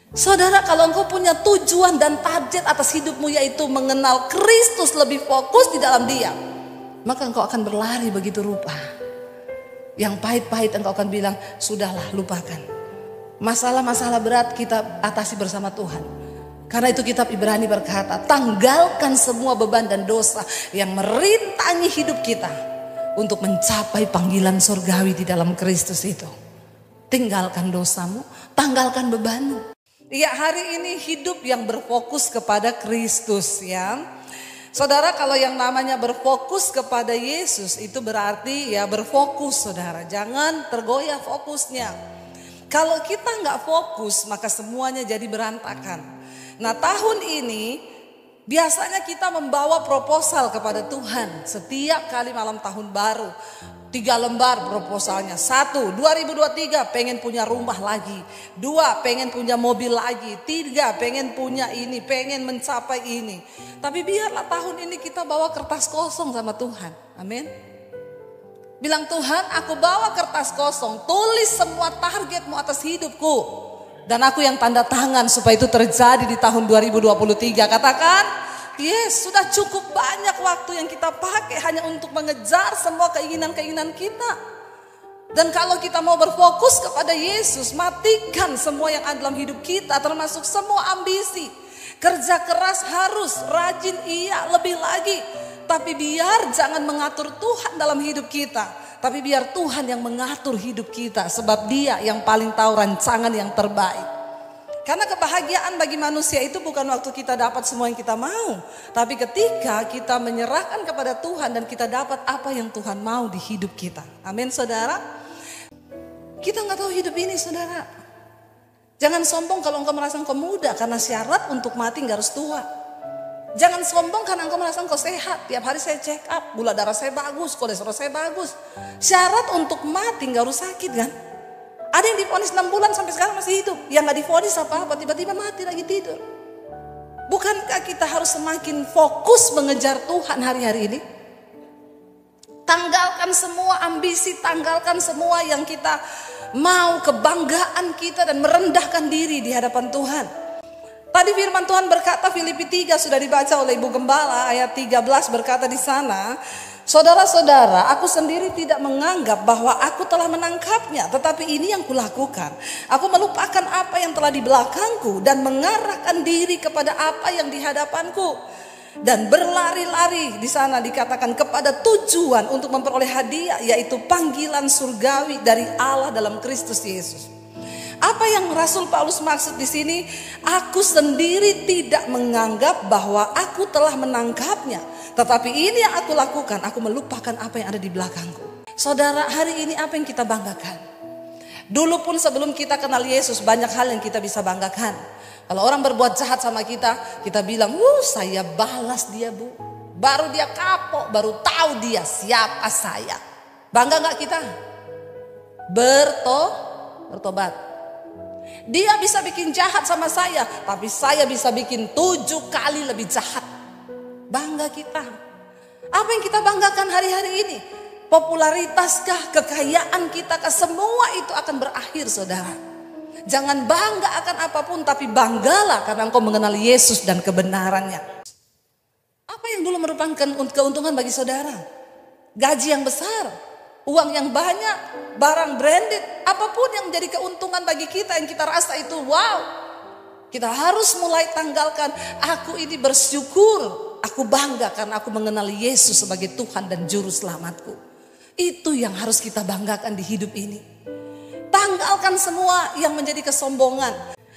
Saudara, kalau engkau punya tujuan dan target atas hidupmu, yaitu mengenal Kristus lebih fokus di dalam Dia, maka engkau akan berlari begitu rupa. Yang pahit-pahit engkau akan bilang, sudahlah, lupakan. Masalah-masalah berat kita atasi bersama Tuhan. Karena itu kitab Ibrani berkata, tanggalkan semua beban dan dosa yang merintangi hidup kita untuk mencapai panggilan surgawi di dalam Kristus itu. Tinggalkan dosamu, tanggalkan bebanmu. Ya, hari ini hidup yang berfokus kepada Kristus, ya. Saudara, kalau yang namanya berfokus kepada Yesus itu berarti ya berfokus, saudara. Jangan tergoyah fokusnya. Kalau kita nggak fokus, maka semuanya jadi berantakan. Nah, tahun ini biasanya kita membawa proposal kepada Tuhan setiap kali malam tahun baru. 3 lembar proposalnya. 1, 2023 pengen punya rumah lagi. 2, pengen punya mobil lagi. 3, pengen punya ini, pengen mencapai ini. Tapi biarlah tahun ini kita bawa kertas kosong sama Tuhan. Amin. Bilang, Tuhan, aku bawa kertas kosong, tulis semua targetmu atas hidupku. Dan aku yang tanda tangan supaya itu terjadi di tahun 2023. Katakan, yes, sudah cukup banyak waktu yang kita pakai hanya untuk mengejar semua keinginan-keinginan kita. Dan kalau kita mau berfokus kepada Yesus, matikan semua yang ada dalam hidup kita, termasuk semua ambisi. Kerja keras harus, rajin iya, lebih lagi. Tapi biar jangan mengatur Tuhan dalam hidup kita, tapi biar Tuhan yang mengatur hidup kita, sebab Dia yang paling tahu rancangan yang terbaik. Karena kebahagiaan bagi manusia itu bukan waktu kita dapat semua yang kita mau, tapi ketika kita menyerahkan kepada Tuhan dan kita dapat apa yang Tuhan mau di hidup kita. Amin, saudara. Kita nggak tahu hidup ini, saudara. Jangan sombong kalau engkau merasa engkau muda, karena syarat untuk mati nggak harus tua. Jangan sombong karena engkau merasa engkau sehat. Tiap hari saya check up, gula darah saya bagus, kolesterol saya bagus. Syarat untuk mati nggak harus sakit, kan? Ada yang divonis 6 bulan sampai sekarang masih hidup. Yang gak divonis apa-apa, tiba-tiba mati lagi tidur. Bukankah kita harus semakin fokus mengejar Tuhan hari-hari ini? Tanggalkan semua ambisi, tanggalkan semua yang kita mau, kebanggaan kita, dan merendahkan diri di hadapan Tuhan. Tadi firman Tuhan berkata, Filipi 3 sudah dibaca oleh Ibu Gembala, ayat 13 berkata di sana, saudara-saudara, aku sendiri tidak menganggap bahwa aku telah menangkapnya, tetapi ini yang kulakukan. Aku melupakan apa yang telah di belakangku dan mengarahkan diri kepada apa yang di hadapanku. Dan berlari-lari, di sana dikatakan, kepada tujuan untuk memperoleh hadiah, yaitu panggilan surgawi dari Allah dalam Kristus Yesus. Apa yang Rasul Paulus maksud di sini? Aku sendiri tidak menganggap bahwa aku telah menangkapnya, tetapi ini yang aku lakukan, aku melupakan apa yang ada di belakangku. Saudara, hari ini apa yang kita banggakan? Dulu pun sebelum kita kenal Yesus, banyak hal yang kita bisa banggakan. Kalau orang berbuat jahat sama kita, kita bilang, saya balas dia, Bu. Baru dia kapok, baru tahu dia siapa saya. Bangga gak kita? Bertobat. Dia bisa bikin jahat sama saya, tapi saya bisa bikin 7 kali lebih jahat. Bangga kita. Apa yang kita banggakan hari-hari ini? Popularitaskah, kekayaan kita, semua itu akan berakhir, saudara. Jangan bangga akan apapun, tapi banggalah karena engkau mengenal Yesus dan kebenarannya. Apa yang dulu merupakan keuntungan bagi saudara? Gaji yang besar, uang yang banyak, barang branded, apapun yang menjadi keuntungan bagi kita yang kita rasa itu wow. Kita harus mulai tanggalkan, aku ini bersyukur, aku bangga karena aku mengenal Yesus sebagai Tuhan dan Juru Selamatku. Itu yang harus kita banggakan di hidup ini. Tanggalkan semua yang menjadi kesombongan.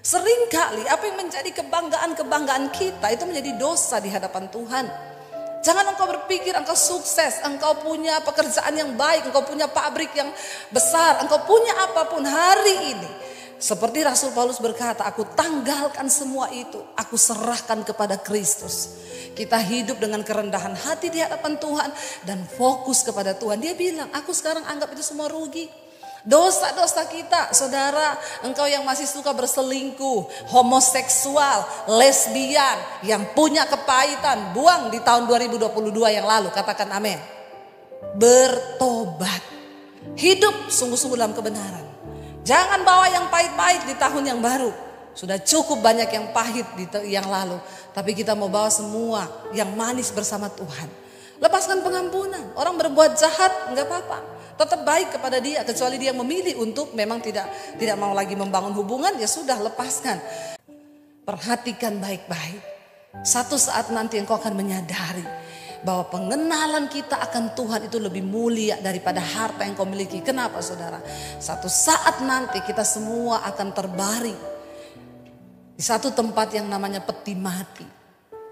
Seringkali apa yang menjadi kebanggaan kita itu menjadi dosa di hadapan Tuhan. Jangan engkau berpikir engkau sukses, engkau punya pekerjaan yang baik, engkau punya pabrik yang besar, engkau punya apapun hari ini. Seperti Rasul Paulus berkata, aku tanggalkan semua itu, aku serahkan kepada Kristus. Kita hidup dengan kerendahan hati di hadapan Tuhan dan fokus kepada Tuhan. Dia bilang, aku sekarang anggap itu semua rugi. Dosa-dosa kita, saudara, engkau yang masih suka berselingkuh, homoseksual, lesbian, yang punya kepahitan, buang di tahun 2022 yang lalu, katakan amin. Bertobat, hidup sungguh-sungguh dalam kebenaran. Jangan bawa yang pahit-pahit di tahun yang baru. Sudah cukup banyak yang pahit yang lalu. Tapi kita mau bawa semua yang manis bersama Tuhan. Lepaskan pengampunan. Orang berbuat jahat enggak apa-apa. Tetap baik kepada dia, kecuali dia memilih untuk memang tidak mau lagi membangun hubungan, ya sudah, lepaskan. Perhatikan baik-baik. Satu saat nanti engkau akan menyadari bahwa pengenalan kita akan Tuhan itu lebih mulia daripada harta yang kau miliki. Kenapa saudara? Satu saat nanti kita semua akan terbaring di satu tempat yang namanya peti mati.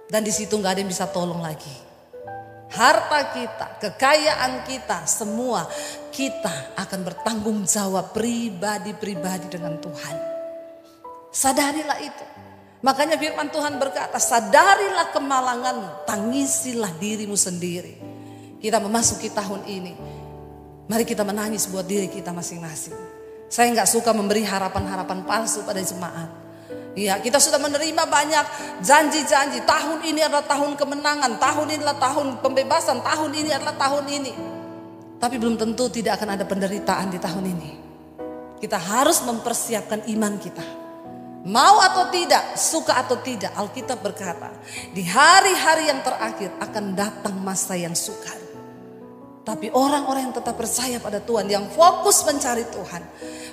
Dan di situ gak ada yang bisa tolong lagi. Harta kita, kekayaan kita, semua kita akan bertanggung jawab pribadi-pribadi dengan Tuhan. Sadarilah itu. Makanya firman Tuhan berkata, sadarilah kemalanganmu, tangisilah dirimu sendiri. Kita memasuki tahun ini, mari kita menangis buat diri kita masing-masing. Saya gak suka memberi harapan-harapan palsu pada jemaat. Ya, kita sudah menerima banyak janji-janji. Tahun ini adalah tahun kemenangan, tahun ini adalah tahun pembebasan, tahun ini adalah tahun ini. Tapi belum tentu tidak akan ada penderitaan di tahun ini. Kita harus mempersiapkan iman kita. Mau atau tidak, suka atau tidak, Alkitab berkata, di hari-hari yang terakhir akan datang masa yang sukar. Tapi orang-orang yang tetap percaya pada Tuhan, yang fokus mencari Tuhan,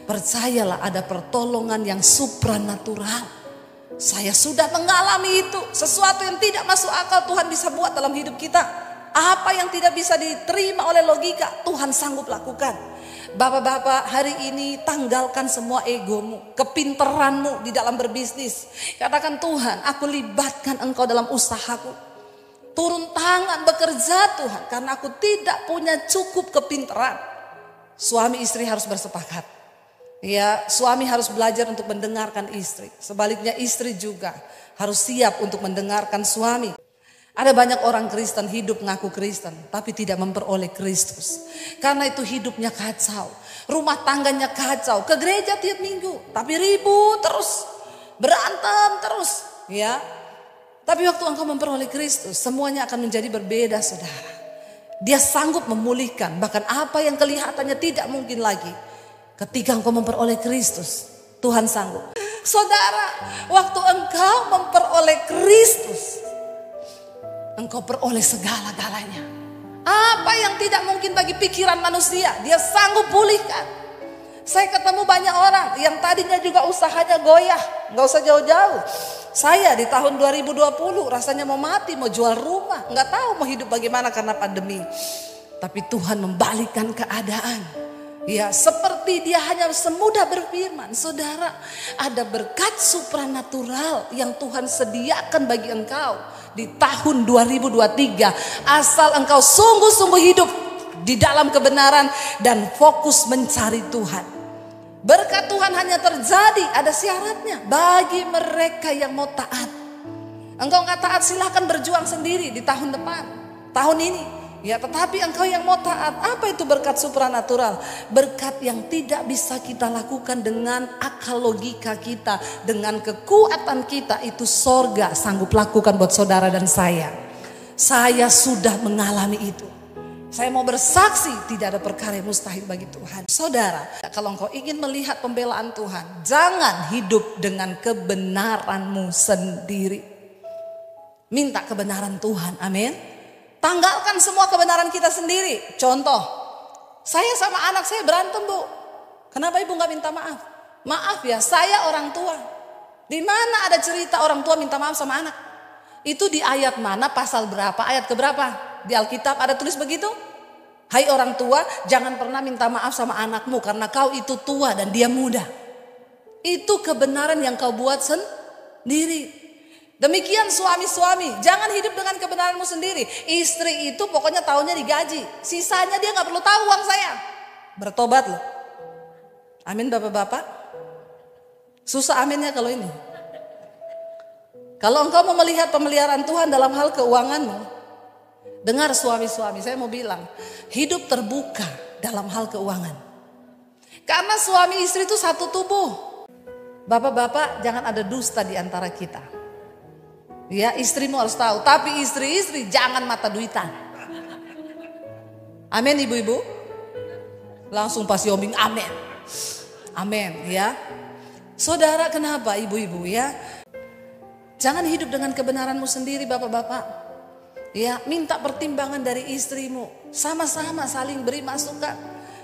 percayalah ada pertolongan yang supranatural. Saya sudah mengalami itu. Sesuatu yang tidak masuk akal Tuhan bisa buat dalam hidup kita. Apa yang tidak bisa diterima oleh logika, Tuhan sanggup lakukan. Bapak-bapak, hari ini tanggalkan semua egomu, kepinteranmu di dalam berbisnis. Katakan, Tuhan, aku libatkan Engkau dalam usahaku. Turun tangan bekerja Tuhan, karena aku tidak punya cukup kepintaran. Suami istri harus bersepakat. Ya, suami harus belajar untuk mendengarkan istri. Sebaliknya istri juga harus siap untuk mendengarkan suami. Ada banyak orang Kristen hidup ngaku Kristen, tapi tidak memperoleh Kristus. Karena itu hidupnya kacau, rumah tangganya kacau, ke gereja tiap minggu, tapi ribut terus, berantem terus, ya. Tapi waktu engkau memperoleh Kristus, semuanya akan menjadi berbeda, saudara. Dia sanggup memulihkan, bahkan apa yang kelihatannya tidak mungkin lagi. Ketika engkau memperoleh Kristus, Tuhan sanggup. Saudara, waktu engkau memperoleh Kristus, engkau peroleh segala-galanya. Apa yang tidak mungkin bagi pikiran manusia, dia sanggup pulihkan. Saya ketemu banyak orang yang tadinya juga usahanya goyah, gak usah jauh-jauh. Saya di tahun 2020 rasanya mau mati, mau jual rumah, gak tahu mau hidup bagaimana karena pandemi. Tapi Tuhan membalikkan keadaan. Ya, seperti dia hanya semudah berfirman. Saudara, ada berkat supranatural yang Tuhan sediakan bagi engkau di tahun 2023. Asal engkau sungguh-sungguh hidup di dalam kebenaran dan fokus mencari Tuhan. Berkat Tuhan hanya terjadi, ada syaratnya, bagi mereka yang mau taat. Engkau gak taat, silahkan berjuang sendiri di tahun depan, tahun ini. Ya, tetapi engkau yang mau taat, apa itu berkat supranatural? Berkat yang tidak bisa kita lakukan dengan akal logika kita, dengan kekuatan kita. Itu sorga sanggup lakukan buat saudara dan saya. Saya sudah mengalami itu. Saya mau bersaksi, tidak ada perkara yang mustahil bagi Tuhan. Saudara, kalau engkau ingin melihat pembelaan Tuhan, jangan hidup dengan kebenaranmu sendiri. Minta kebenaran Tuhan, amin. Tanggalkan semua kebenaran kita sendiri. Contoh, saya sama anak saya berantem, Bu. Kenapa ibu gak minta maaf? Maaf ya, saya orang tua. Di mana ada cerita orang tua minta maaf sama anak? Itu di ayat mana, pasal berapa, ayat keberapa? Di Alkitab ada tulis begitu? Hai orang tua, jangan pernah minta maaf sama anakmu karena kau itu tua dan dia muda. Itu kebenaran yang kau buat sendiri. Demikian suami-suami, jangan hidup dengan kebenaranmu sendiri. Istri itu pokoknya tahunnya digaji, sisanya dia gak perlu tahu uang saya. Bertobat loh. Amin bapak-bapak. Susah aminnya kalau ini. Kalau engkau mau melihat pemeliharaan Tuhan dalam hal keuanganmu, dengar suami-suami, saya mau bilang, hidup terbuka dalam hal keuangan. Karena suami istri itu satu tubuh. Bapak-bapak, jangan ada dusta di antara kita. Ya, istrimu harus tahu, tapi istri-istri jangan mata duitan. Amin ibu-ibu. Langsung pas yoming amin. Amin ya. Saudara, kenapa ibu-ibu ya? Jangan hidup dengan kebenaranmu sendiri, bapak-bapak. Ya, minta pertimbangan dari istrimu. Sama-sama saling beri masukan.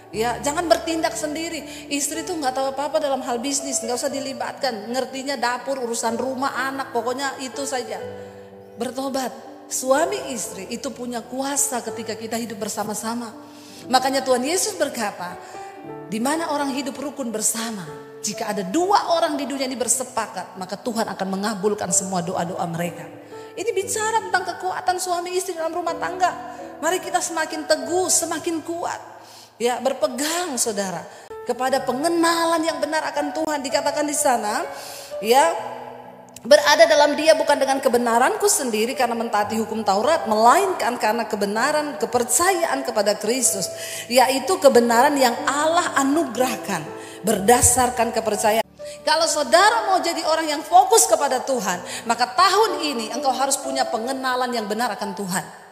Ya, jangan bertindak sendiri. Istri tuh nggak tahu apa-apa dalam hal bisnis, nggak usah dilibatkan. Ngertinya dapur, urusan rumah, anak, pokoknya itu saja. Bertobat. Suami istri itu punya kuasa ketika kita hidup bersama-sama. Makanya Tuhan Yesus berkata, di mana orang hidup rukun bersama, jika ada 2 orang di dunia ini bersepakat, maka Tuhan akan mengabulkan semua doa-doa mereka. Ini bicara tentang kekuatan suami istri dalam rumah tangga. Mari kita semakin teguh, semakin kuat. Ya, berpegang saudara kepada pengenalan yang benar akan Tuhan. Dikatakan di sana, ya, berada dalam Dia bukan dengan kebenaranku sendiri karena mentaati hukum Taurat, melainkan karena kebenaran kepercayaan kepada Kristus, yaitu kebenaran yang Allah anugerahkan berdasarkan kepercayaan. Kalau saudara mau jadi orang yang fokus kepada Tuhan, maka tahun ini engkau harus punya pengenalan yang benar akan Tuhan.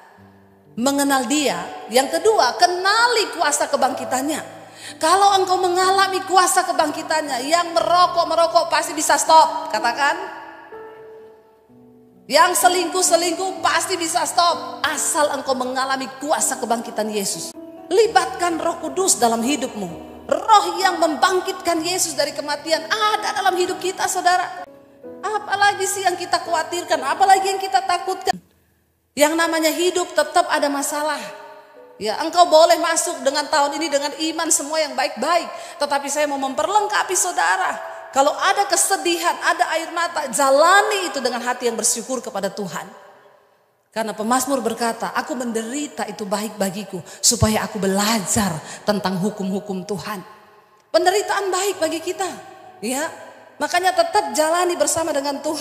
Mengenal Dia. Yang kedua, kenali kuasa kebangkitannya. Kalau engkau mengalami kuasa kebangkitannya, yang merokok pasti bisa stop. Katakan. Yang selingkuh pasti bisa stop. Asal engkau mengalami kuasa kebangkitan Yesus. Libatkan Roh Kudus dalam hidupmu. Roh yang membangkitkan Yesus dari kematian ada dalam hidup kita, saudara. Apalagi sih yang kita khawatirkan, apalagi yang kita takutkan. Yang namanya hidup tetap ada masalah. Ya, engkau boleh masuk dengan tahun ini dengan iman semua yang baik-baik. Tetapi saya mau memperlengkapi saudara. Kalau ada kesedihan, ada air mata, jalani itu dengan hati yang bersyukur kepada Tuhan. Karena pemazmur berkata, aku menderita itu baik bagiku, supaya aku belajar tentang hukum-hukum Tuhan. Penderitaan baik bagi kita. Ya, makanya tetap jalani bersama dengan Tuhan.